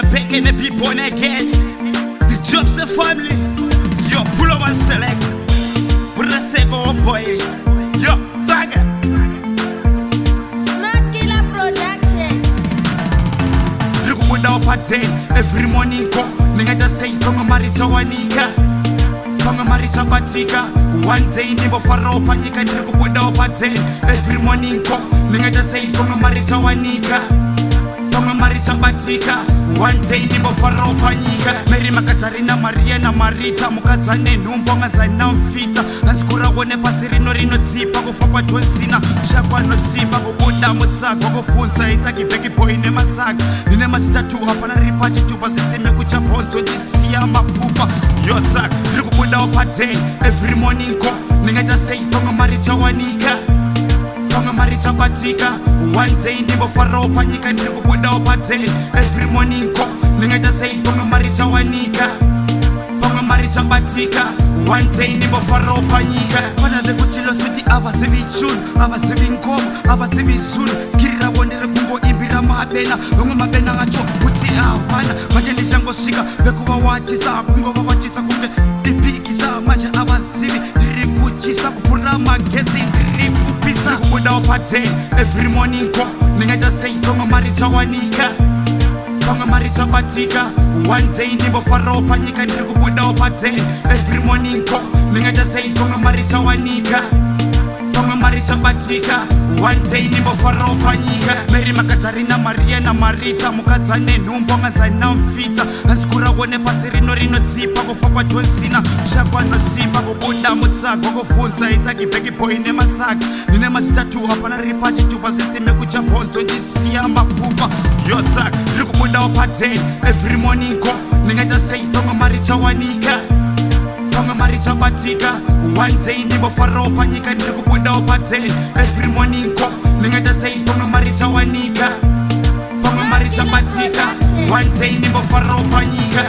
are back and be born again. The job's a family. Yo, pull up and select. Put a second boy. Yo, Tiger. Makila Production. Look without pattern. Every morning come. Nigga just say, come on, marita wanika. Come on, marita batika. One day, never for up and you can look without pattern. Every morning come. Nigga just say, come on, marita wanika. Kama Marita batika one day nimbo faro panyika Mary Makatarina Maria na Marita mukazane numbo ngazana mfita Anskura wone pasirino rino tsipa kufakwa Johnsina shakwa no simba kubuda mutsaka kufunza itaki beki boy ne matsaka nine masita tu hapana ripachi tu system kucha ponto ndisiya mafupa yo tsaka rikubuda opate every morning ko ningata say kama Marita wanika Kama Marita batika one day nimbo faro panyika ndikubuda opate every morning ko ningata say kama Marita wanika Kama Marita batika one day nimbo faro panyika Wana de kuchilo suti ava sevi chun ava sevi ngom ava sevi zun skirira wondere kungo imbira mabena Lungu mabena ngacho puti awana Majende jango shika bekuwa wachisa kungo wachisa kumbe dipikisa Maja ava sevi dirikuchisa kufura magezi dirikupisa Kubuda opate every morning ko ningata say kama Marita wanika Kama Marita batika one day nimbo faro panyika ndikubuda opate every morning ko ningata say kama Marita wanika Kama Marita batika one day nimbo faro panyika Mary Makatarina Maria na Marita mukazane numbo ngazana mfita Anskura wone pasirino rino tsipa kufakwa Johnsina shakwa no simba kubuda mutsaka kufunza itaki beki boy ne matsaka nine masita tu hapana ripachi tu system kucha ponto ndisiya mafupa yo tsaka rikubuda opate every morning ko ningata say kama Marita wanika Kama Marita batika one day nimbo faro panyika ndikubuda opate every morning ko ningata say kama Marita wanika Kama Marita batika one day nimbo faro panyika